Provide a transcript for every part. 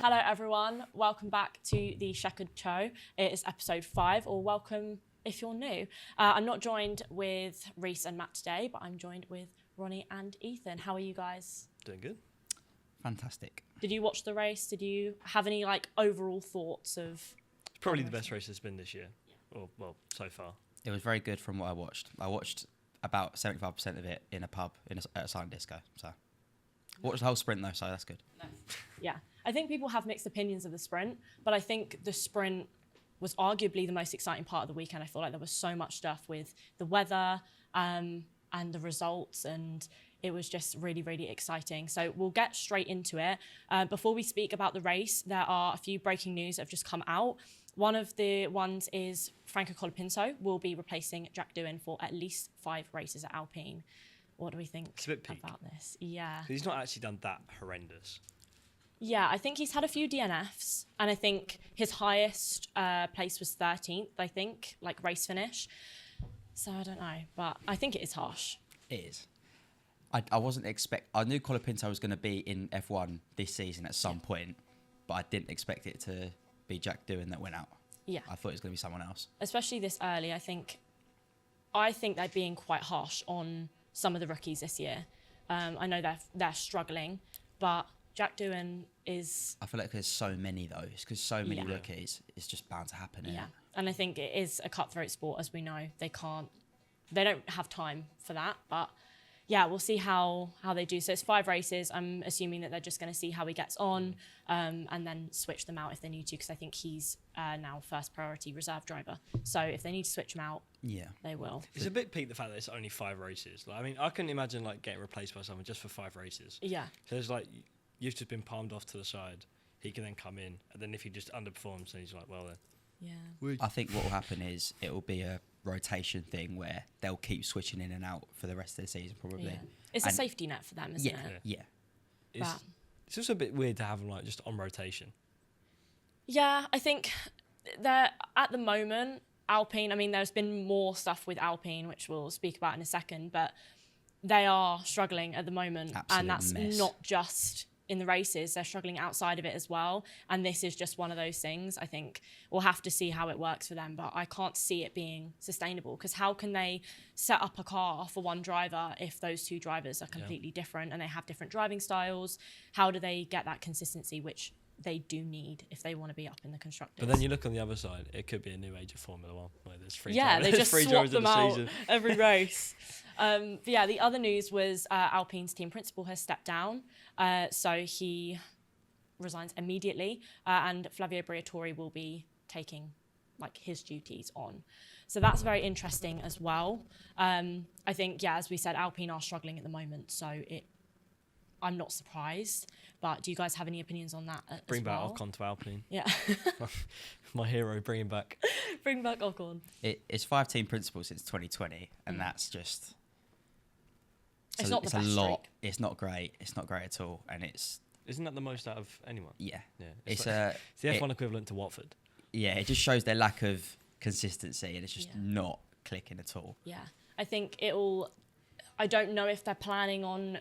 Hello everyone, welcome back to the Chequered show. It is episode 5, or welcome if you're new. I'm not joined with Rhys and Matt today, but I'm joined with Ronnie and Ethan. How are you guys? Doing good. Fantastic. Did you watch the race? Did you have any overall thoughts of... It's probably the best race it's been this year, or well, so far. It was very good from what I watched. I watched about 75% of it in a pub at a silent disco. So watched the whole sprint though, so that's good. Nice. Yeah. I think people have mixed opinions of the sprint, but I think the sprint was arguably the most exciting part of the weekend. I feel like there was so much stuff with the weather and the results, and it was just really, really exciting. So we'll get straight into it. Before we speak about the race, there are a few breaking news that have just come out. One of the ones is Franco Colapinto will be replacing Jack Doohan for at least 5 races at Alpine. What do we think It's a bit peak. about this? Yeah. He's not actually done that horrendous. Yeah, I think he's had a few DNFs, and I think his highest place was 13th, I think, race finish. So I don't know, but I think it is harsh. It is. I wasn't I knew Colapinto was going to be in F1 this season at some point, but I didn't expect it to be Jack Doohan that went out. Yeah. I thought it was going to be someone else. Especially this early, I think they're being quite harsh on some of the rookies this year. I know they're struggling, but Jack Doohan is... I feel like there's so many though. It's because so many rookies. It's just bound to happen. Yeah, and I think it is a cutthroat sport, as we know. They don't have time for that, but yeah, we'll see how they do. So it's 5 races. I'm assuming that they're just going to see how he gets on and then switch them out if they need to, because I think he's now first priority reserve driver. So if they need to switch him out, they will. It's a bit peak, the fact that it's only 5 races. I couldn't imagine getting replaced by someone just for 5 races. Yeah. So it's you've just been palmed off to the side. He can then come in, and then if he just underperforms, then he's well then. Yeah. I think what will happen is it will be a rotation thing where they'll keep switching in and out for the rest of the season probably. Yeah. It's a safety net for them, isn't it? Yeah. It's also a bit weird to have them just on rotation. Yeah, I think they're at the moment, Alpine, there's been more stuff with Alpine, which we'll speak about in a second, but they are struggling at the moment. Absolute and that's mess. Not just in the races, they're struggling outside of it as well. And this is just one of those things. I think we'll have to see how it works for them, but I can't see it being sustainable, because how can they set up a car for one driver if those 2 drivers are completely different and they have different driving styles? How do they get that consistency, which they do need if they want to be up in the constructors? But then you look on the other side, it could be a new age of Formula 1 where there's 3 they just swap them out season. every race. The other news was Alpine's team principal has stepped down, so he resigns immediately, and Flavio Briatore will be taking his duties on. So that's very interesting as well. I think, as we said, Alpine are struggling at the moment, so I'm not surprised. But do you guys have any opinions on that Bring as well? back Ocon to Alpine. Yeah. My hero, bring him back. Bring back Ocon. It's 5 team principals since 2020, and that's just... It's not the best a lot. streak. It's not great. It's not great at all, and it's... Isn't that the most out of anyone? Yeah. It's the F1 equivalent to Watford. Yeah, it just shows their lack of consistency, and it's just not clicking at all. Yeah, I think I don't know if they're planning on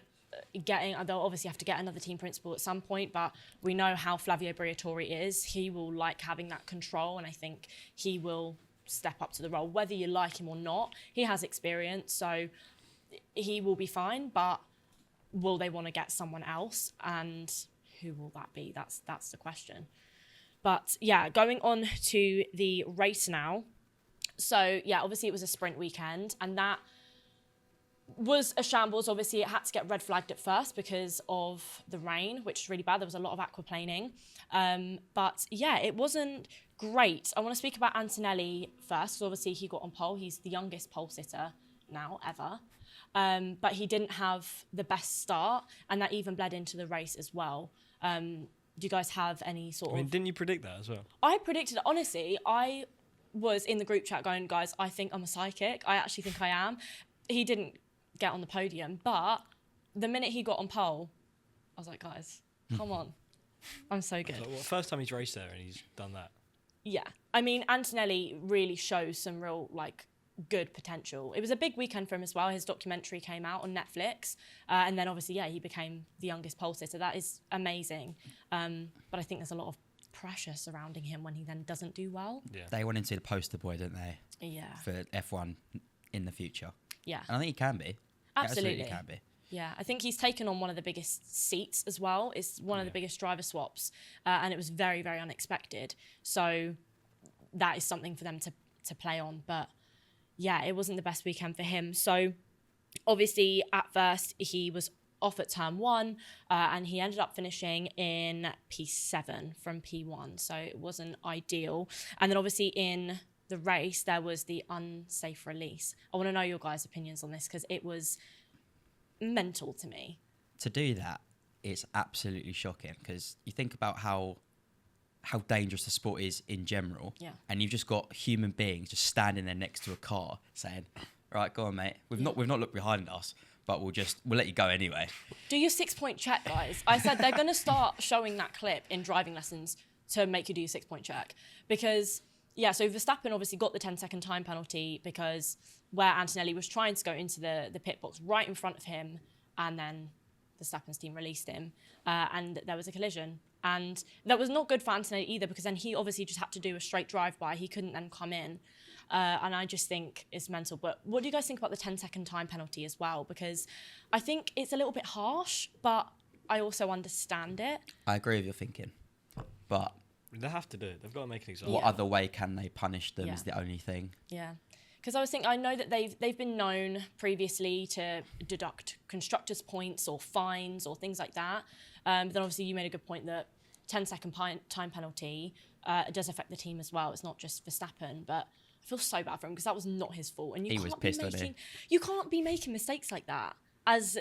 they'll obviously have to get another team principal at some point, but we know how Flavio Briatore is. He will like having that control, and I think he will step up to the role, whether you like him or not. He has experience, so he will be fine, but will they want to get someone else, and who will that be? That's the question. But going on to the race now. So obviously it was a sprint weekend, and that was a shambles. Obviously it had to get red flagged at first because of the rain, which is really bad. There was a lot of aquaplaning. But it wasn't great. I want to speak about Antonelli first, because obviously he got on pole. He's the youngest pole sitter now ever. But he didn't have the best start, and that even bled into the race as well. Do you guys have any sort of... didn't you predict that as well? I predicted it. Honestly, I was in the group chat going, guys, I think I'm a psychic. I actually think I am. He didn't get on the podium, but the minute he got on pole, I was like, guys, come on. I'm so good. First time he's raced there and he's done that. Yeah. Antonelli really shows some real, good potential. It was a big weekend for him as well. His documentary came out on Netflix, and then obviously, he became the youngest pole sitter. That is amazing. But I think there's a lot of pressure surrounding him when he then doesn't do well. Yeah. They want him to be the poster boy, don't they? Yeah. For F1 in the future. Yeah. And I think he can be. Absolutely. He can be. Yeah, I think he's taken on one of the biggest seats as well. It's one of the biggest driver swaps, and it was very, very unexpected. So that is something for them to play on. But yeah, it wasn't the best weekend for him. So obviously, at first, he was off at turn 1, and he ended up finishing in P7 from P1. So it wasn't ideal. And then obviously in the race, there was the unsafe release. I want to know your guys' opinions on this because it was mental to me. To do that, it's absolutely shocking because you think about how dangerous the sport is in general, and you've just got human beings just standing there next to a car saying, "Right, go on, mate. We've not looked behind us, but we'll let you go anyway." Do your 6-point check, guys. I said they're going to start showing that clip in driving lessons to make you do your 6-point check because so Verstappen obviously got the 10-second time penalty because where Antonelli was trying to go into the pit box right in front of him, and then Verstappen's team released him, and there was a collision. And that was not good for Antonelli either because then he obviously just had to do a straight drive-by. He couldn't then come in. And I just think it's mental. But what do you guys think about the 10-second time penalty as well? Because I think it's a little bit harsh, but I also understand it. I agree with your thinking, but They have to do it. They've got to make an example. what other way can they punish them is the only thing. Yeah. Because I was thinking, I know that they've been known previously to deduct constructors' points or fines or things like that. But then obviously you made a good point that 10-second time penalty does affect the team as well. It's not just Verstappen, but I feel so bad for him because that was not his fault. And He was pissed, wasn't he? You can't be making mistakes like that. As,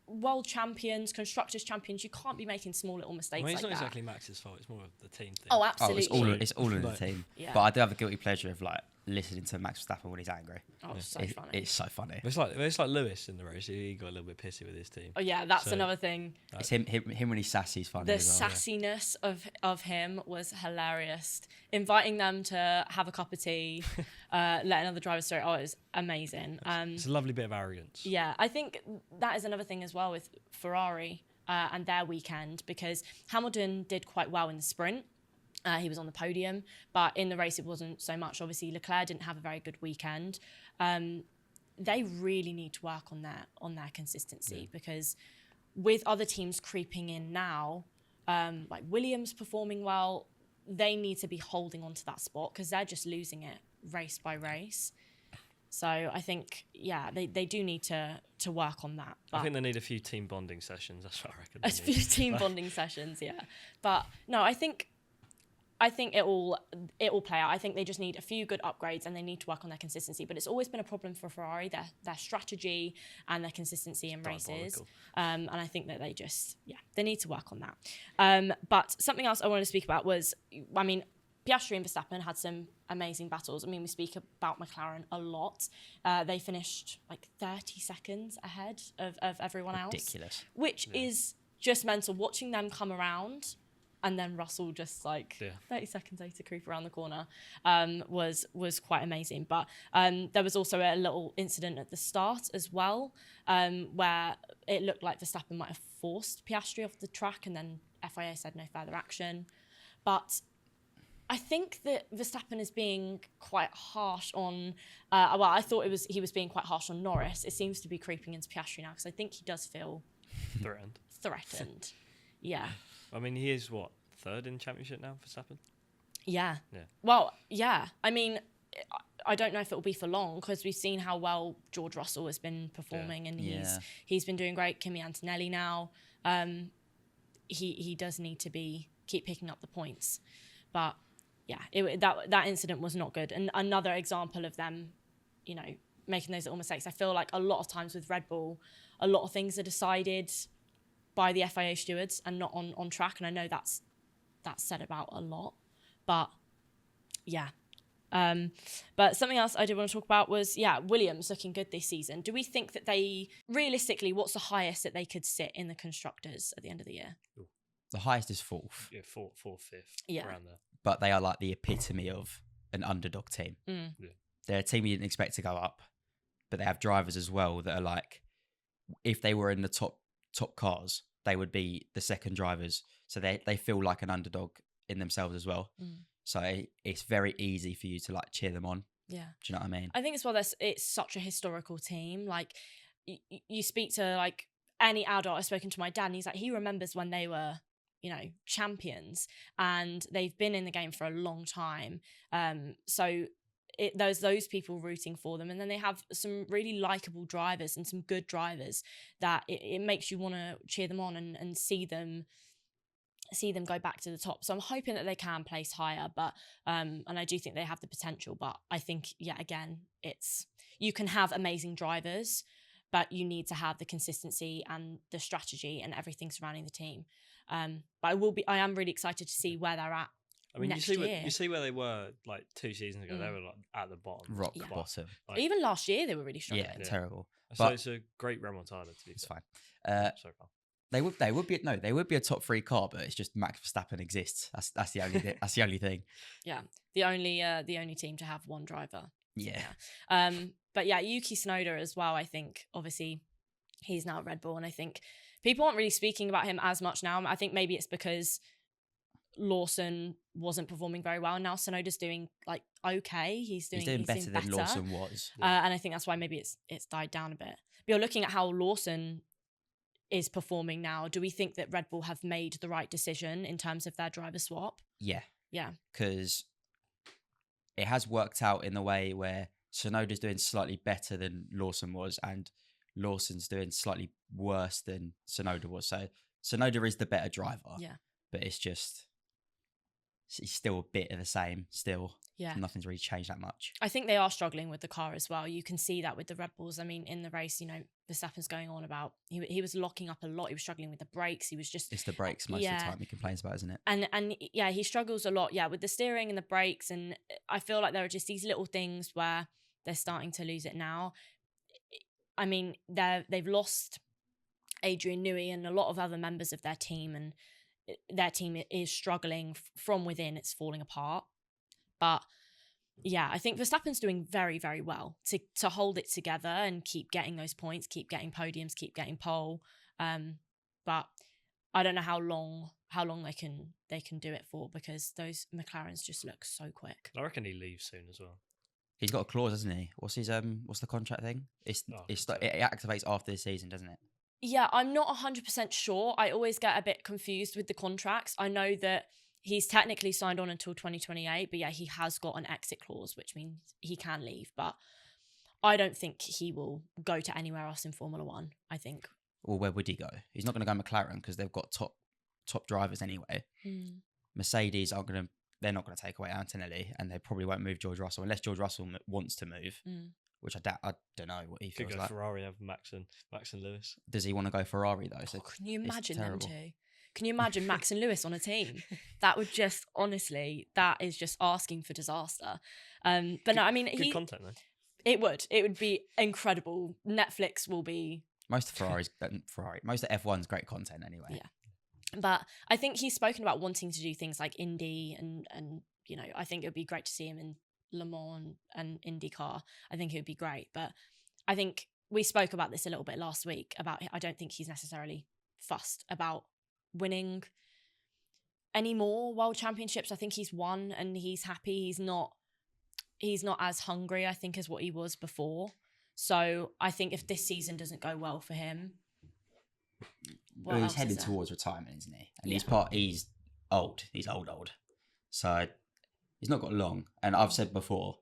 world champions, constructors champions, you can't be making small little mistakes It's like not that. exactly Max's fault. It's more of the team thing. Oh, absolutely. It's all in the team. Yeah. But I do have the guilty pleasure of listening to Max Verstappen when he's angry. Oh, so funny. It's so funny. It's like Lewis in the race. He got a little bit pissy with his team. Oh yeah, that's another thing. It's him when he's sassy is funny. The as well. sassiness of him was hilarious. Inviting them to have a cup of tea, letting other drivers through. Oh, it was amazing. It's a lovely bit of arrogance. Yeah, I think that is another thing as well with Ferrari and their weekend because Hamilton did quite well in the sprint. He was on the podium, but in the race it wasn't so much. Obviously, Leclerc didn't have a very good weekend. They really need to work on their consistency because with other teams creeping in now, like Williams performing well, they need to be holding on to that spot because they're just losing it race by race. So I think, they do need to work on that. But I think they need a few team bonding sessions. That's what I reckon. a few team bonding sessions, But no, I think it will play out. I think they just need a few good upgrades and they need to work on their consistency. But it's always been a problem for Ferrari, their strategy and their consistency in races. And I think that they need to work on that. But something else I wanted to speak about was, Piastri and Verstappen had some amazing battles. We speak about McLaren a lot. They finished 30 seconds ahead of everyone else. Ridiculous. Which is just mental. Watching them come around and then Russell just 30 seconds later creep around the corner was quite amazing. But there was also a little incident at the start as well where it looked like Verstappen might have forced Piastri off the track and then FIA said no further action. But I think that Verstappen is being quite harsh on... I thought he was being quite harsh on Norris. It seems to be creeping into Piastri now because I think he does feel... Threatened. Yeah. He is, third in championship now, Verstappen? Yeah. Well, yeah. I don't know if it will be for long because we've seen how well George Russell has been performing and he's been doing great. Kimi Antonelli now. He does need to keep picking up the points. But... that incident was not good. And another example of them, making those little mistakes. I feel like a lot of times with Red Bull, a lot of things are decided by the FIA stewards and not on track. And I know that's said about a lot. But, yeah. But something else I did want to talk about was, Williams looking good this season. Do we think that realistically, what's the highest that they could sit in the constructors at the end of the year? Ooh. The highest is fourth. Yeah, fourth, fifth, Yeah. around there. But they are the epitome of an underdog team. Mm. Yeah. they're a team you didn't expect to go up, but they have drivers as well that are like, if they were in the top cars, they would be the second drivers. So they feel like an underdog in themselves as well. So it's very easy for you to like cheer them on. Yeah. Do you know what I mean? I think as well, it's such a historical team. Like you speak to like any adult. I've spoken to my dad and he's like, he remembers when they were, you know, champions, and they've been in the game for a long time. So there's those people rooting for them, and then they have some really likable drivers and some good drivers that it makes you want to cheer them on and see them go back to the top. So I'm hoping that they can place higher, but and I do think they have the potential. But I think, yeah, again, you can have amazing drivers, but you need to have the consistency and the strategy and everything surrounding the team. But I am really excited to see where they're at. I mean, next you year. see where they were like 2 seasons ago. They were like at the bottom, Rock bottom. Like, Even last year, they were really struggling. Yeah, terrible. So But it's a great remontada to be it's fair. fine. So far. They would be a top 3 car, but it's just Max Verstappen exists. That's the only that's the only thing. Yeah, the only team to have one driver. Yeah. But yeah, Yuki Tsunoda as well. I think obviously he's now at Red Bull, and I think people aren't really speaking about him as much now. I think maybe it's because Lawson wasn't performing very well. Now Tsunoda's doing like okay. He's doing better than Lawson was. And I think that's why maybe it's died down a bit. But you're looking at how Lawson is performing now. Do we think that Red Bull have made the right decision in terms of their driver swap? Yeah. Yeah. Because it has worked out in the way where Tsunoda's doing slightly better than Lawson was, and Lawson's doing slightly worse than Tsunoda was. So Tsunoda is the better driver. Yeah. But it's just, he's still a bit of the same still. Yeah. Nothing's really changed that much. I think they are struggling with the car as well. You can see that with the Red Bulls. I mean, in the race, you know, Verstappen's going on about, he was locking up a lot. He was struggling with the brakes. He was just... It's the brakes most of the time he complains about, isn't it? And yeah, he struggles a lot, with the steering and the brakes. And I feel like there are just these little things where they're starting to lose it now. I mean, they've lost Adrian Newey and a lot of other members of their team, and their team is struggling from within. It's falling apart. But yeah, I think Verstappen's doing very, very well to hold it together and keep getting those points, keep getting podiums, keep getting pole. But I don't know how long they can do it for, because those McLarens just look so quick. I reckon he leaves soon as well. He's got a clause, hasn't he? What's the contract thing? It activates after the season, doesn't it? Yeah, I'm not 100% sure. I always get a bit confused with the contracts. I know that he's technically signed on until 2028, but yeah, he has got an exit clause, which means he can leave. But I don't think he will go to anywhere else in Formula One, I think. Well, where would he go? He's not going to go McLaren because they've got top drivers anyway. Mercedes they're not going to take away Antonelli, and they probably won't move George Russell unless George Russell wants to move, which I don't know what he feels Could go like. Ferrari, have Max and Lewis. Does he want to go Ferrari though? So can you imagine them two? Can you imagine Max and Lewis on a team? That would just, honestly, that is just asking for disaster. But no, I mean, good content though. It would be incredible. Netflix will be... Most of F1's great content anyway. Yeah. But I think he's spoken about wanting to do things like Indy and you know, I think it would be great to see him in Le Mans and IndyCar. I think it would be great. But I think we spoke about this a little bit last week about, I don't think he's necessarily fussed about winning any more world championships. I think he's won and he's happy. He's not as hungry, I think, as what he was before. So I think if this season doesn't go well for him, well, he's heading towards retirement, isn't he? And he's old. He's old. So he's not got long. And I've said before,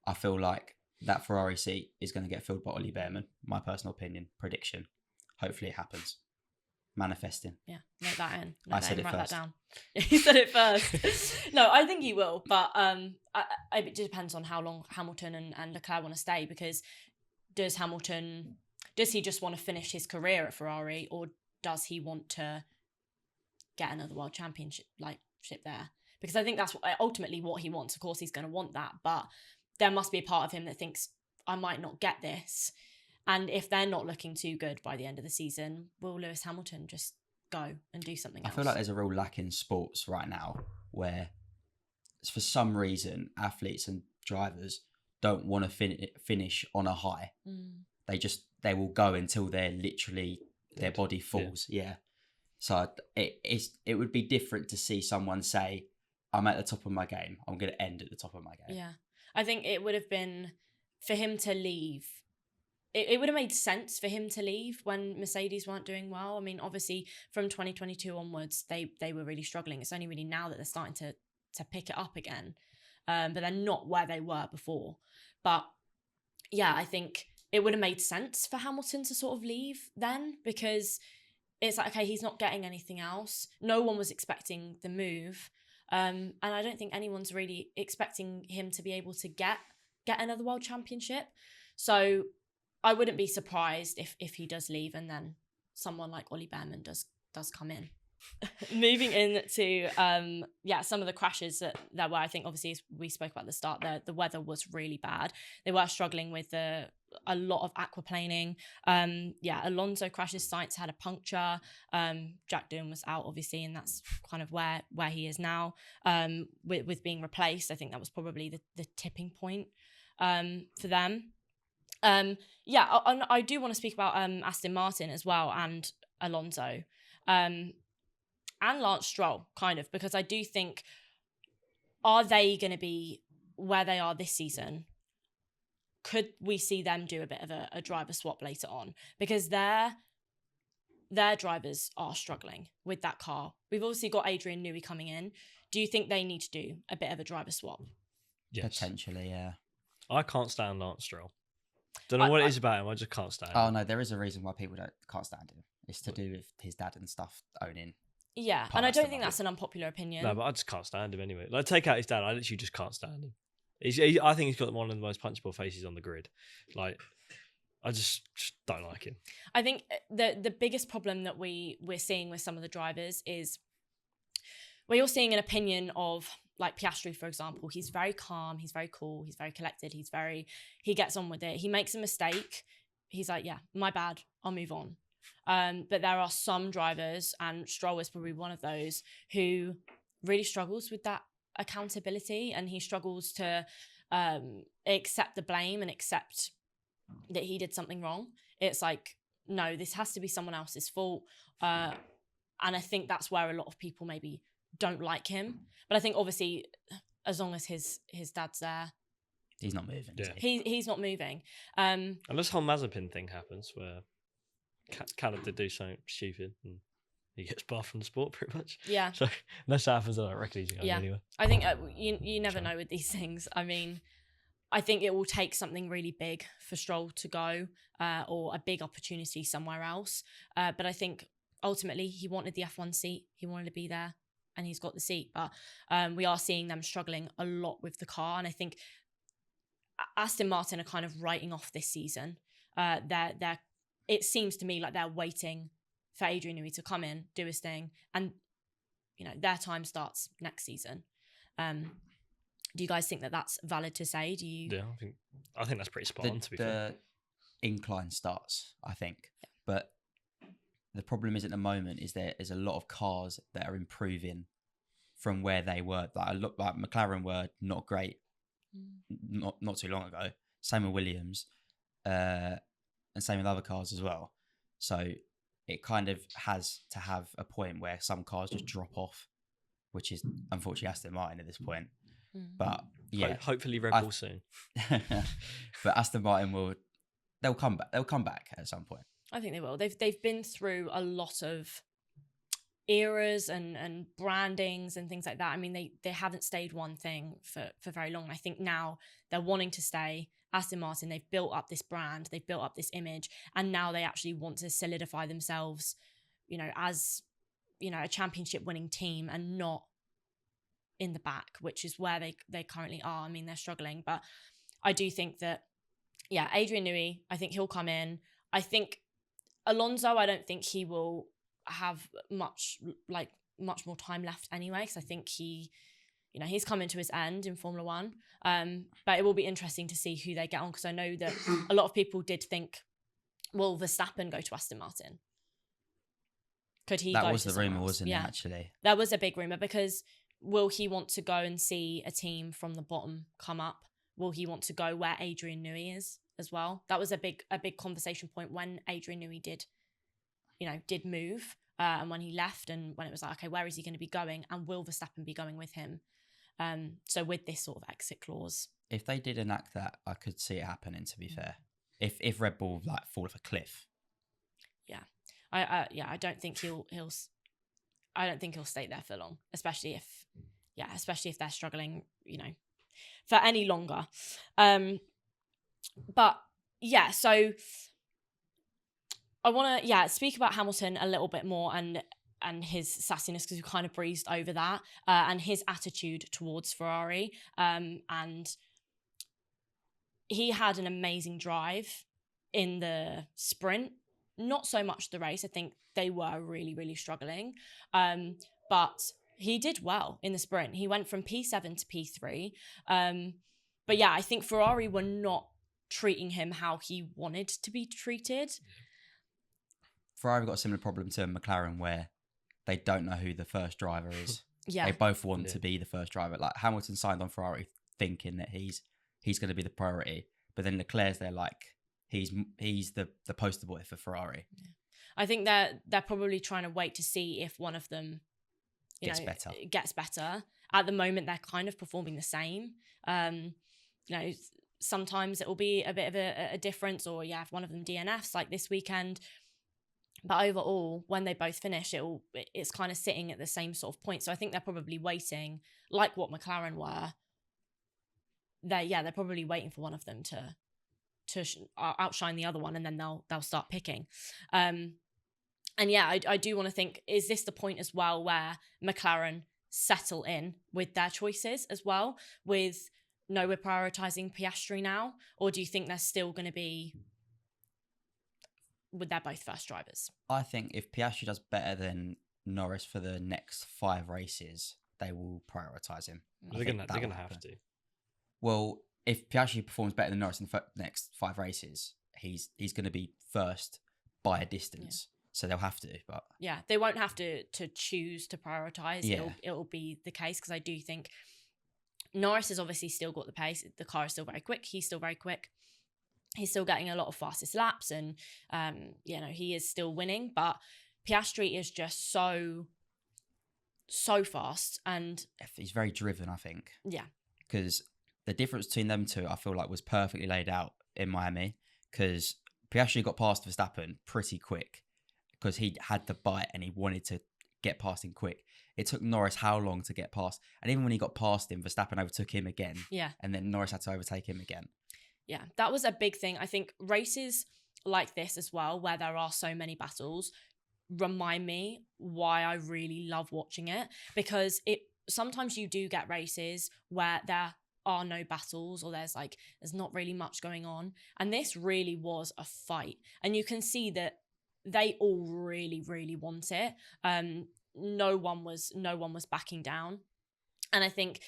I feel like that Ferrari seat is going to get filled by Ollie Behrman. My personal opinion, prediction. Hopefully it happens. Manifesting. Yeah, note that in. I said it write first. That down. You said it first. No, I think he will, but it depends on how long Hamilton and Leclerc want to stay, because does he just want to finish his career at Ferrari, or does he want to get another world championship there? Because I think that's ultimately what he wants. Of course, he's going to want that, but there must be a part of him that thinks, I might not get this. And if they're not looking too good by the end of the season, will Lewis Hamilton just go and do something else? I feel like there's a real lack in sports right now where, for some reason, athletes and drivers don't want to finish on a high. They will go until they're literally their body falls. Yeah. So it would be different to see someone say, I'm at the top of my game. I'm going to end at the top of my game. Yeah. I think it would have been for him to leave. It would have made sense for him to leave when Mercedes weren't doing well. I mean, obviously from 2022 onwards, they were really struggling. It's only really now that they're starting to pick it up again. But they're not where they were before. But yeah, I think it would have made sense for Hamilton to sort of leave then, because it's like, okay, he's not getting anything else. No one was expecting the move. And I don't think anyone's really expecting him to be able to get another world championship. So I wouldn't be surprised if he does leave and then someone like Ollie Behrman does come in. Moving into some of the crashes that were, I think obviously as we spoke about at the start, the weather was really bad. They were struggling with a lot of aquaplaning. Alonso crashes, Sainz had a puncture. Jack Doohan was out obviously, and that's kind of where he is now. With being replaced, I think that was probably the tipping point for them. I do want to speak about Aston Martin as well, and Alonso. And Lance Stroll, kind of, because I do think, are they going to be where they are this season? Could we see them do a bit of a driver swap later on? Because their drivers are struggling with that car. We've obviously got Adrian Newey coming in. Do you think they need to do a bit of a driver swap? Yes. Potentially, yeah. I can't stand Lance Stroll. Don't know what it is about him. I just can't stand him. Oh, no, there is a reason why people can't stand him. It's to do with his dad and stuff owning. Yeah, and I don't think that's an unpopular opinion. No, but I just can't stand him anyway. Like, take out his dad, I literally just can't stand him. I think he's got one of the most punchable faces on the grid. Like, I just don't like him. I think the biggest problem that we're seeing with some of the drivers is where you're seeing an opinion of, like Piastri, for example. He's very calm, he's very cool, he's very collected, he gets on with it. He makes a mistake, he's like, yeah, my bad, I'll move on. But there are some drivers, and Stroll is probably one of those, who really struggles with that accountability, and he struggles to accept the blame and accept that he did something wrong. It's like, no, this has to be someone else's fault. And I think that's where a lot of people maybe don't like him. But I think obviously, as long as his dad's there, he's not moving. Yeah. He's not moving. And this whole Mazepin thing happens where Canada do something stupid and he gets barred from the sport pretty much. Yeah. So unless that happens, I don't reckon he's going anywhere. I think you never know with these things. I mean, I think it will take something really big for Stroll to go, or a big opportunity somewhere else. But I think ultimately he wanted the F1 seat. He wanted to be there, and he's got the seat. But we are seeing them struggling a lot with the car, and I think Aston Martin are kind of writing off this season. It seems to me like they're waiting for Adrian Newey to come in, do his thing, and their time starts next season. Do you guys think that that's valid to say? Do you? Yeah, I think that's pretty spot on. To be fair, the incline starts, I think, but the problem is at the moment is there is a lot of cars that are improving from where they were. Like McLaren were not great, not too long ago. Same with Williams, and same with other cars as well. So it kind of has to have a point where some cars just drop off, which is unfortunately Aston Martin at this point. But yeah, hopefully Red Bull soon. But Aston Martin they'll come back. They'll come back at some point. I think they will. They've been through a lot of eras and brandings and things like that. I mean, they haven't stayed one thing for very long. I think now they're wanting to stay. Aston Martin, they've built up this brand, they've built up this image, and now they actually want to solidify themselves, as a championship winning team, and not in the back, which is where they currently are. I mean, they're struggling, but I do think that, Adrian Newey, I think he'll come in. I think Alonso, I don't think he will have much more time left anyway, because I think he's coming to his end in Formula One. But it will be interesting to see who they get on, because I know that a lot of people did think, will Verstappen go to Aston Martin? Could he? That was the rumour, wasn't it, actually? That was a big rumour, because will he want to go and see a team from the bottom come up? will he want to go where Adrian Newey is as well? That was a big conversation point when Adrian Newey did move, and when he left, and when it was like, okay, where is he going to be going, and will Verstappen be going with him? So with this sort of exit clause, if they did enact that, I could see it happening. To be fair, if Red Bull like fall off a cliff, I don't think he'll stay there for long, especially if they're struggling, for any longer. But yeah, so I want to speak about Hamilton a little bit more and his sassiness, because we kind of breezed over that, and his attitude towards Ferrari. And he had an amazing drive in the sprint, not so much the race. I think they were really, really struggling. But he did well in the sprint. He went from P7 to P3. But yeah, I think Ferrari were not treating him how he wanted to be treated. Ferrari got a similar problem to McLaren, where they don't know who the first driver is. Yeah. They both want to be the first driver. Like Hamilton signed on Ferrari thinking that he's going to be the priority, but then Leclerc's there like he's the poster boy for Ferrari. Yeah. I think they're probably trying to wait to see if one of them gets better. At the moment, they're kind of performing the same. Sometimes it will be a bit of a difference, or if one of them DNFs like this weekend. But overall, when they both finish, it's kind of sitting at the same sort of point. So I think they're probably waiting, like what McLaren were. They're probably waiting for one of them to outshine the other one, and then they'll start picking. I do want to think, is this the point as well where McLaren settle in with their choices as well? We're prioritising Piastri now, or do you think they're still going to be with they're both first drivers? I think if Piastri does better than Norris for the next 5 races, they will prioritise him. They're gonna have to. Well, if Piastri performs better than Norris in the next 5 races, he's going to be first by a distance. Yeah. So they'll have to, but they won't have to choose to prioritise. Yeah. It'll be the case, because I do think Norris has obviously still got the pace. The car is still very quick. He's still very quick. He's still getting a lot of fastest laps, and he is still winning. But Piastri is just so fast, and he's very driven, I think. Yeah, because the difference between them two, I feel like, was perfectly laid out in Miami. Because Piastri got past Verstappen pretty quick, because he had the bite and he wanted to get past him quick. It took Norris how long to get past? And even when he got past him, Verstappen overtook him again. Yeah, and then Norris had to overtake him again. Yeah, that was a big thing. I think races like this as well, where there are so many battles, remind me why I really love watching it, because sometimes you do get races where there are no battles, or there's not really much going on, and this really was a fight, and you can see that they all really, really want it. No one was backing down, and I think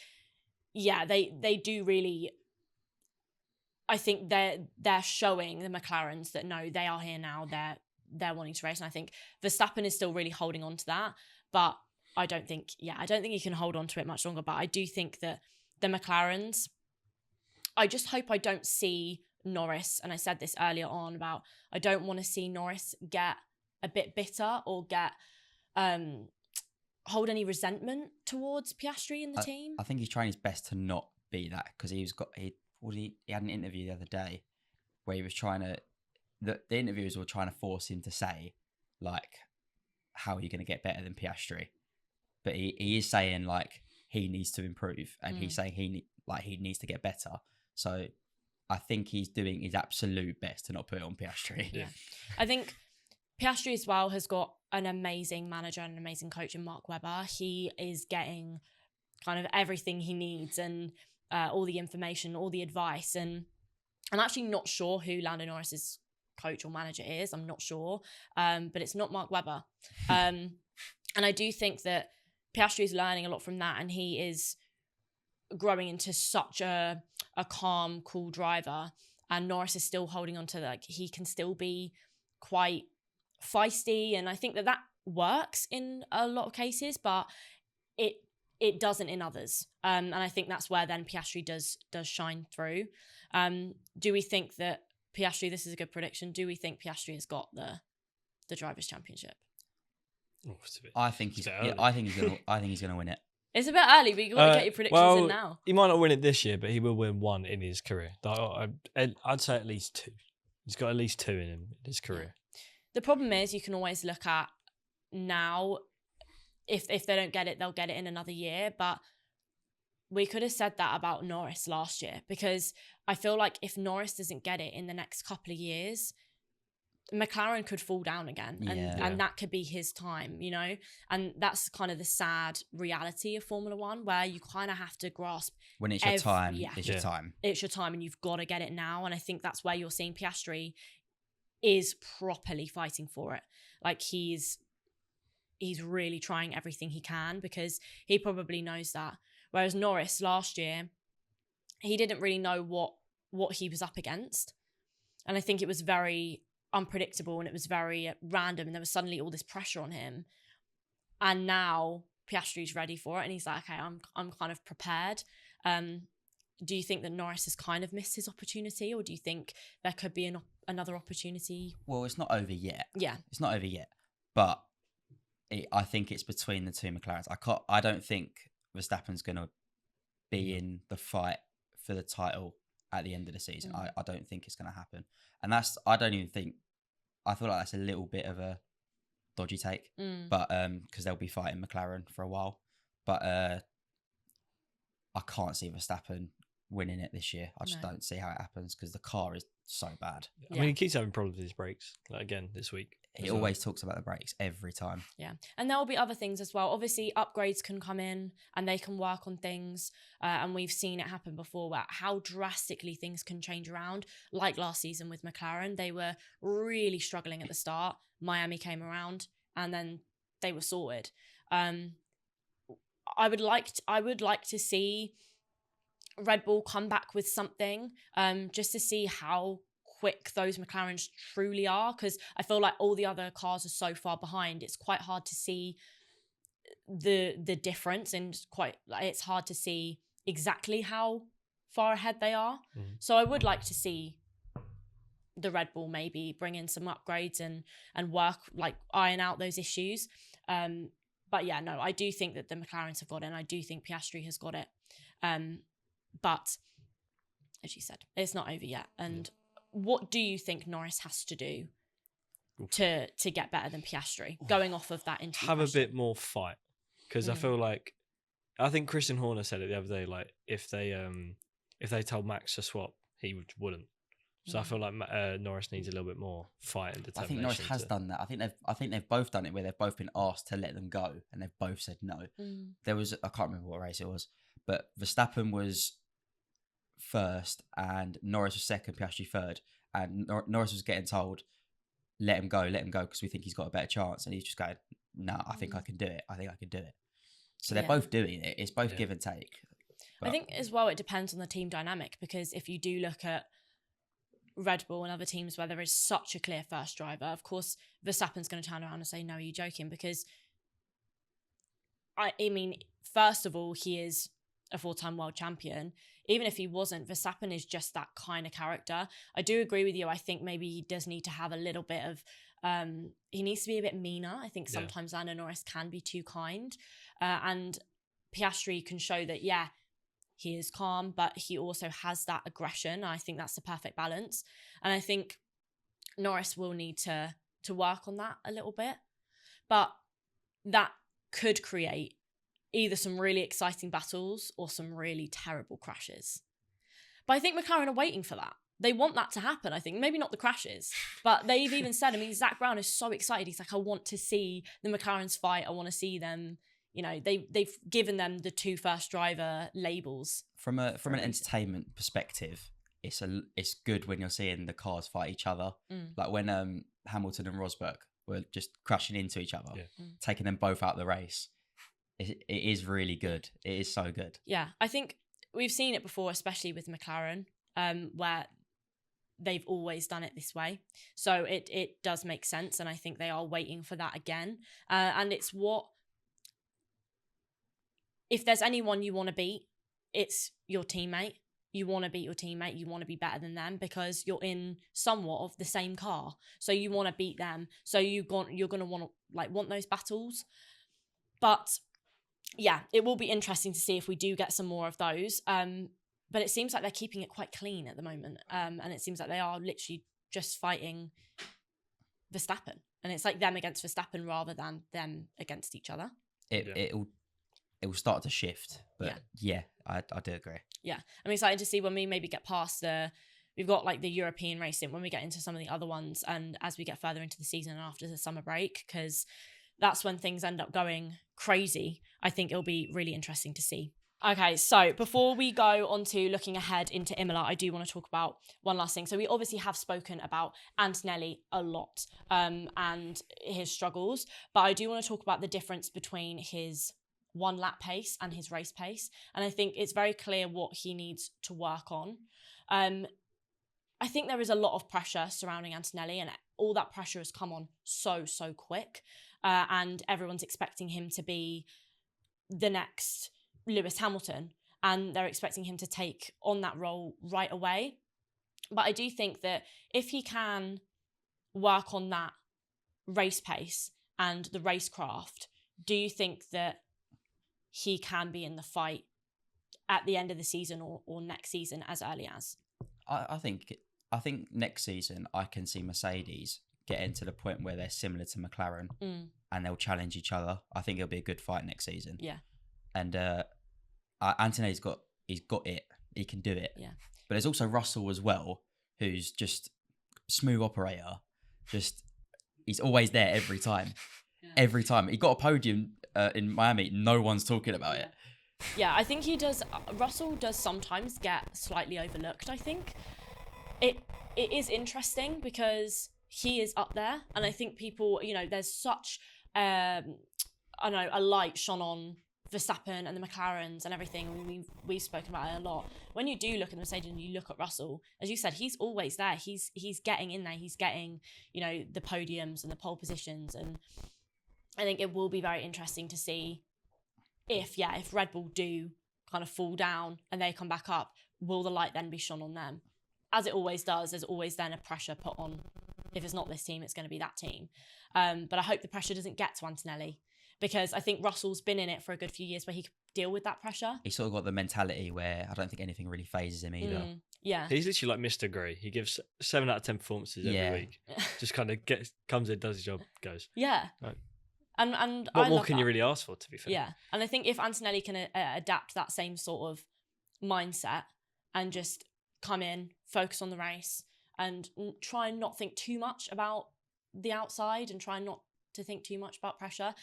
they do really. I think they're showing the McLarens that no, they are here now. They're wanting to race, and I think Verstappen is still really holding on to that. But I don't think he can hold on to it much longer. But I do think that the McLarens, I just hope I don't see Norris, and I said this earlier on about I don't want to see Norris get a bit bitter or get hold any resentment towards Piastri in the team. I think he's trying his best to not be that, because he had an interview the other day where he was trying to, the interviewers were trying to force him to say, like, how are you going to get better than Piastri? But he is saying, like, he needs to improve, and he's saying he needs to get better. So I think he's doing his absolute best to not put it on Piastri. Yeah. I think Piastri as well has got an amazing manager and an amazing coach in Mark Webber. He is getting kind of everything he needs, and all the information, all the advice. And I'm actually not sure who Lando Norris's coach or manager is. I'm not sure. But it's not Mark Webber. And I do think that Piastri is learning a lot from that, and he is growing into such a calm, cool driver. And Norris is still holding on to, he can still be quite feisty. And I think that works in a lot of cases, but it doesn't in others. And I think that's where then Piastri does shine through. Do we think that Piastri, this is a good prediction, do we think Piastri has got the Drivers' Championship? Oh, it's a bit- I think it's he's. a bit Yeah, early. I think he's gonna win it. It's a bit early, but you got to get your predictions in now. He might not win it this year, but he will win one in his career. I'd say at least 2. He's got at least 2 in him in his career. The problem is you can always look at now, if they don't get it, they'll get it in another year. But we could have said that about Norris last year, because I feel like if Norris doesn't get it in the next couple of years, McLaren could fall down again, and that could be his time, you know? And that's kind of the sad reality of Formula One, where you kind of have to grasp When it's your time, it's your Yeah. time. it's your time and you've got to get it now. And I think that's where you're seeing Piastri is properly fighting for it. Like he's really trying everything he can, because he probably knows that. Whereas Norris last year, he didn't really know what he was up against. And I think it was very unpredictable and it was very random, and there was suddenly all this pressure on him. And now Piastri's ready for it, and he's like, okay, I'm kind of prepared. Do you think that Norris has kind of missed his opportunity, or do you think there could be another opportunity? Well, it's not over yet. Yeah. It's not over yet, but I think it's between the two McLarens. I don't think Verstappen's going to be in the fight for the title at the end of the season. I don't think it's going to happen. And I feel like that's a little bit of a dodgy take, but because they'll be fighting McLaren for a while. But I can't see Verstappen winning it this year. I just don't see how it happens, because the car is so bad. I mean, he keeps having problems with his brakes. Like again this week. He always talks about the brakes every time. Yeah. And there will be other things as well. Obviously, upgrades can come in and they can work on things. And we've seen it happen before, where how drastically things can change around. Like last season with McLaren, they were really struggling at the start. Miami came around and then they were sorted. I would like to see Red Bull come back with something, just to see how quick those McLarens truly are, because I feel like all the other cars are so far behind. It's quite hard to see the difference, and it's hard to see exactly how far ahead they are. So I would like to see the Red Bull maybe bring in some upgrades and work, like iron out those issues. But yeah, no, I do think that the McLarens have got it, and I do think Piastri has got it. But as you said, it's not over yet. And what do you think Norris has to do to get better than Piastri, going off of that interview? Have a bit more fight, because I feel like, I think Christian Horner said it the other day, like if they told Max to swap, he wouldn't. So I feel like Norris needs a little bit more fight and determination. I think Norris has done that. I think they've both done it, where they've both been asked to let them go and they've both said no. There was, I can't remember what race it was, but Verstappen was first and Norris was second, Piastri third, and Norris was getting told, let him go, because we think he's got a better chance, and he's just going, no, I think I can do it. So they're both doing it. It's both give and take. But I think as well, it depends on the team dynamic, because if you do look at Red Bull and other teams where there is such a clear first driver, of course Verstappen's going to turn around and say, no, are you joking? Because I mean, first of all, he is a 4-time world champion. Even if he wasn't, Verstappen is just that kind of character. I do agree with you. I think maybe he does need to have a little bit of, he needs to be a bit meaner. I think sometimes Lando Norris can be too kind. And Piastri can show that, he is calm, but he also has that aggression. I think that's the perfect balance. And I think Norris will need to work on that a little bit. But that could create either some really exciting battles or some really terrible crashes. But I think McLaren are waiting for that. They want that to happen, I think. Maybe not the crashes, but they've even said, I mean, Zach Brown is so excited. He's like, I want to see the McLarens fight. I want to see them, you know, they've given them the 2 first driver labels. From an entertainment perspective, it's good when you're seeing the cars fight each other. Like when Hamilton and Rosberg were just crashing into each other, taking them both out of the race. It is really good. It is so good. Yeah, I think we've seen it before, especially with McLaren, where they've always done it this way. So it does make sense, and I think they are waiting for that again. And it's what if there's anyone you want to beat, it's your teammate. You want to beat your teammate. You want to be better than them because you're in somewhat of the same car. So you want to beat them. So you're going to want those battles. But yeah, it will be interesting to see if we do get some more of those. But it seems like they're keeping it quite clean at the moment. And it seems like they are literally just fighting Verstappen. And it's like them against Verstappen rather than them against each other. It will start to shift. But yeah, I do agree. Yeah. I'm excited to see when we maybe get past we've got like the European racing, when we get into some of the other ones and as we get further into the season and after the summer break, because that's when things end up going crazy. I think it'll be really interesting to see. Okay, so before we go on to looking ahead into Imola, I do want to talk about one last thing. So we obviously have spoken about Antonelli a lot and his struggles, but I do want to talk about the difference between his one lap pace and his race pace. And I think it's very clear what he needs to work on. I think there is a lot of pressure surrounding Antonelli, and all that pressure has come on so quick. And everyone's expecting him to be the next Lewis Hamilton, and they're expecting him to take on that role right away. But I do think that if he can work on that race pace and the racecraft, do you think that he can be in the fight at the end of the season or next season as early as? I think next season I can see Mercedes getting to the point where they're similar to McLaren and they'll challenge each other. I think it'll be a good fight next season. Yeah. And Antonelli's got it. He can do it. Yeah. But there's also Russell as well, who's just smooth operator. Just he's always there every time. Yeah. Every time. He got a podium in Miami. No one's talking about it. Yeah, I think he does. Russell does sometimes get slightly overlooked, I think. It is interesting because he is up there. And I think people, there's such, a light shone on Verstappen and the McLarens and everything. We've spoken about it a lot. When you do look at the Mercedes and you look at Russell, as you said, he's always there. He's getting in there. He's getting, the podiums and the pole positions. And I think it will be very interesting to see if Red Bull do kind of fall down and they come back up, will the light then be shone on them? As it always does, there's always then a pressure put on. If it's not this team, it's going to be that team. But I hope the pressure doesn't get to Antonelli, because I think Russell's been in it for a good few years where he could deal with that pressure. He's sort of got the mentality where I don't think anything really phases him either. Yeah. He's literally like Mr. Grey. He gives 7 out of 10 performances every week. Just kind of comes in, does his job, goes. Yeah. Right. And what more can you really ask for, to be fair? Yeah. And I think if Antonelli can adapt that same sort of mindset and just come in, focus on the race, and try and not think too much about the outside and try not to think too much about pressure,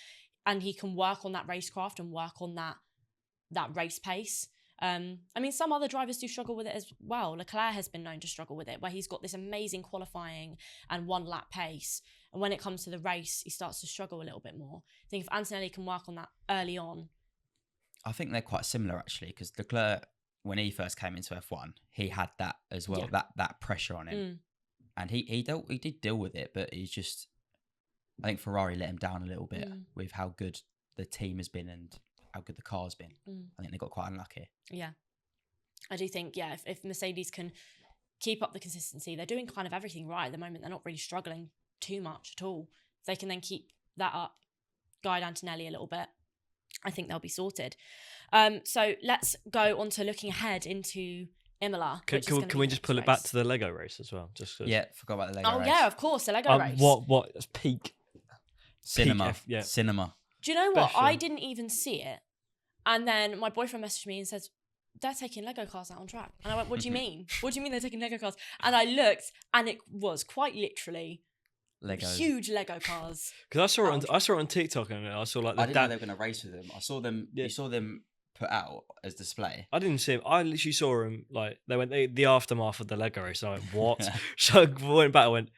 and he can work on that racecraft and work on that race pace. Some other drivers do struggle with it as well. Leclerc has been known to struggle with it, where he's got this amazing qualifying and one lap pace, and when it comes to the race, he starts to struggle a little bit more. I think if Antonelli can work on that early on. I think they're quite similar, actually, because Leclerc, when he first came into F1, he had that as well, that pressure on him. And he did deal with it, but he's just, I think Ferrari let him down a little bit with how good the team has been and how good the car's been. I think they got quite unlucky. Yeah. I do think, if Mercedes can keep up the consistency, they're doing kind of everything right at the moment. They're not really struggling too much at all. If they can then keep that up, guide Antonelli a little bit, I think they'll be sorted. So let's go on to looking ahead into Imola. Can we just pull it back to the Lego race as well? Yeah, forgot about the Lego race. Oh yeah, of course, the Lego race. What peak cinema? Peak cinema. Do you know what? I didn't even see it, and then my boyfriend messaged me and says, "They're taking Lego cars out on track," and I went, "What do you mean? What do you mean they're taking Lego cars?" And I looked, and it was quite literally Legos. Huge Lego cars. Because I saw it on TikTok and I saw like I didn't know they were going to race with them. I saw them. Yeah. You saw them put out as display. I didn't see them. I literally saw them like they went the aftermath of the Lego race. And I went, what? So I went back. I went,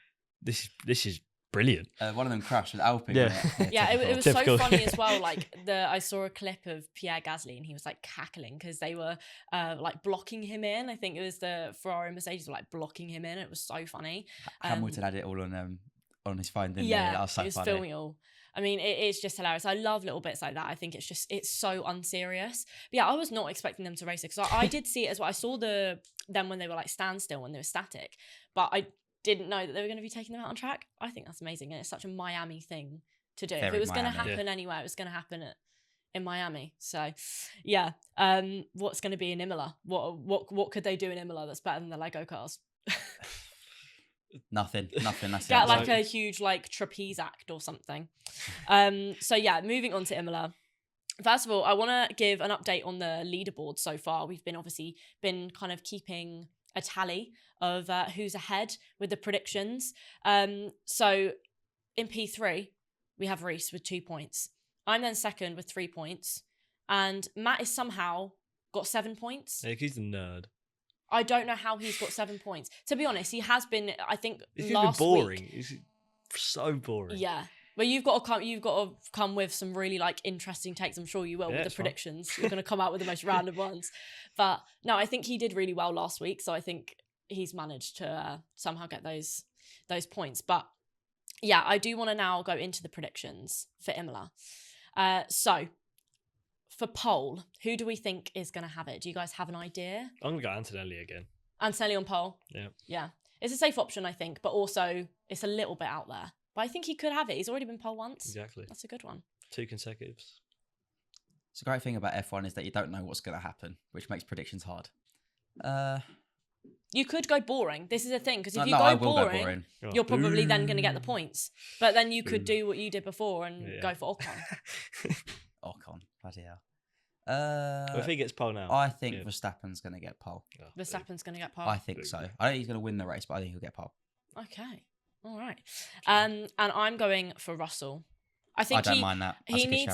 this is brilliant. One of them crashed with Alpine. Yeah, yeah. It was so funny as well. Like I saw a clip of Pierre Gasly and he was like cackling because they were like blocking him in. I think it was the Ferrari and Mercedes were like blocking him in. It was so funny. Hamilton had it all on his phone, didn't he? Yeah, that was so he was funny. filming it all. I mean, it is just hilarious. I love little bits like that. I think it's so unserious. But yeah, I was not expecting them to race it because I did see it as well. I saw them when they were like standstill, when they were static, but I didn't know that they were going to be taking them out on track. I think that's amazing, and it's such a Miami thing to do. If it was going to happen anywhere, it was going to happen in Miami. So yeah, what's going to be in Imola? What could they do in Imola that's better than the Lego cars? Nothing. That's Get like a huge like trapeze act or something. So yeah, moving on to Imola. First of all, I want to give an update on the leaderboard so far. We've been kind of keeping a tally of who's ahead with the predictions. So in P3, we have Rhys with 2 points. I'm then second with 3 points. And Matt is somehow got 7 points. Yeah, he's a nerd. I don't know how he's got 7 points. To be honest, he has been, I think, He's last been boring. week. He's so boring. Yeah. But you've got to come with some really like interesting takes. I'm sure you will with the predictions. You're going to come out with the most random ones. But no, I think he did really well last week. So I think he's managed to somehow get those points. But yeah, I do want to now go into the predictions for Imola. So for pole, who do we think is going to have it? Do you guys have an idea? I'm going to go Antonelli again. Antonelli on pole? Yeah. Yeah. It's a safe option, I think, but also it's a little bit out there. But I think he could have it. He's already been pole once. Exactly. That's a good one. 2 consecutives. It's a great thing about F1 is that you don't know what's going to happen, which makes predictions hard. You could go boring. This is a thing, because if you go go boring, you're probably then going to get the points. But then you could do what you did before and go for Ocon. Ocon, bloody hell. Well, if he gets pole now, I think Verstappen's going to get pole. Verstappen's going to get pole. I think so. I don't think he's going to win the race, but I think he'll get pole. Okay. All right. And I'm going for Russell. I don't mind that. He needs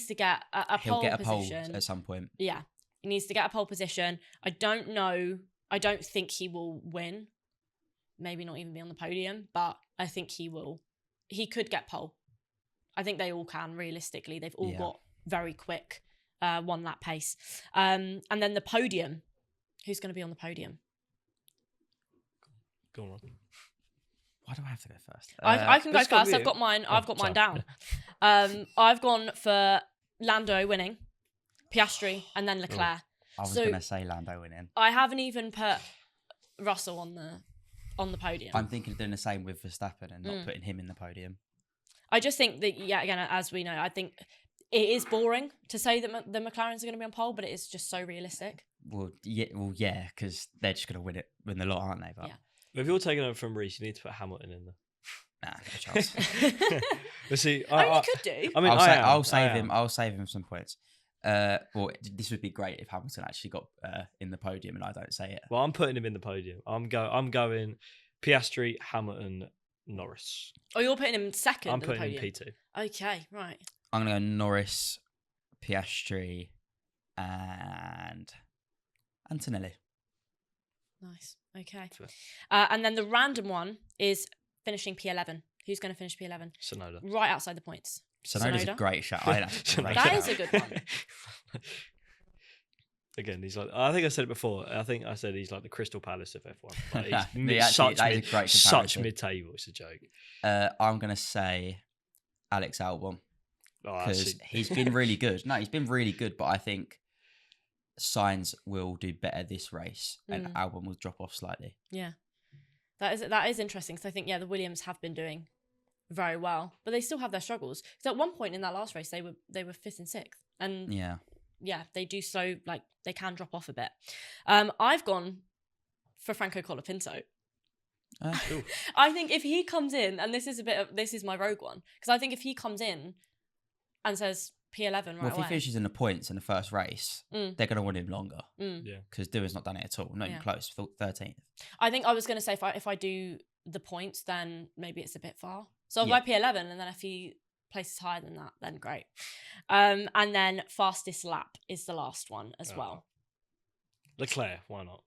to get a pole position. He'll get a pole at some point. Yeah. He needs to get a pole position. I don't know. I don't think he will win. Maybe not even be on the podium, but I think he will. He could get pole. I think they all can, realistically. They've all got very quick 1 lap pace. And then the podium. Who's going to be on the podium? Go on. Why do I have to go first? I can go first. I've got mine. I've got mine down. I've gone for Lando winning, Piastri, and then Leclerc. I was going to say Lando winning. I haven't even put Russell on the podium. I'm thinking of doing the same with Verstappen and not putting him in the podium. I just think that, again, as we know, I think it is boring to say that the McLarens are going to be on pole, but it is just so realistic. Well, yeah, because they're just going to win the lot, aren't they? But if you're taking over from Rhys, you need to put Hamilton in there. Nah, no chance. But see, you could do. I mean, I'll save him. I'll save him some points. Well, this would be great if Hamilton actually got in the podium and I don't say it. Well, I'm putting him in the podium. I'm going Piastri, Hamilton, Norris. Oh, you're putting him second. I'm putting him P2. Okay, right. I'm gonna go Norris, Piastri, and Antonelli. Nice. Okay. And then the random one is finishing P11. Who's going to finish P11? Sonoda. Right outside the points. Sonoda's a great shot. That is a good one. Again, he's like, I think I said it before. I think I said he's like the Crystal Palace of F1. Like he's such mid-table. It's a joke. I'm going to say Alex Albon. Because he's been really good. No, he's been really good, but I think Sainz will do better this race and Albon will drop off slightly. Yeah. That is interesting, because I think, the Williams have been doing very well, but they still have their struggles. Because at one point in that last race, they were 5th and 6th. And they do so, like, they can drop off a bit. I've gone for Franco Colapinto. I think if he comes in, and this is my rogue one, because I think if he comes in and says P11 right away. Well, if he finishes in the points in the first race, they're going to win him longer. Yeah. Because Dewey's not done it at all. Not even close. 13th. I think I was going to say if I do the points, then maybe it's a bit far. So if I P11, and then if he places higher than that, then great. And then fastest lap is the last one as well. Leclerc, why not?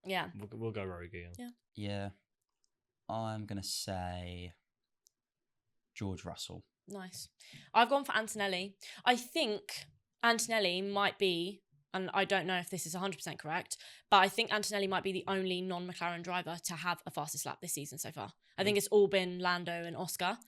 Yeah. We'll go rogue again. Yeah. I'm going to say George Russell. Nice. I've gone for Antonelli. I think Antonelli might be, and I don't know if this is 100% correct, but I think Antonelli might be the only non-McLaren driver to have a fastest lap this season so far. I think it's all been Lando and Oscar.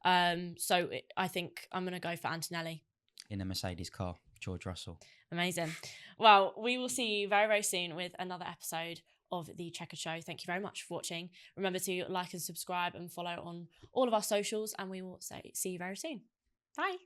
I think I'm going to go for Antonelli. In a Mercedes car, George Russell. Amazing. Well, we will see you very, very soon with another episode of the Chequered Show. Thank you very much for watching. Remember to like and subscribe and follow on all of our socials, and we will see you very soon. Bye.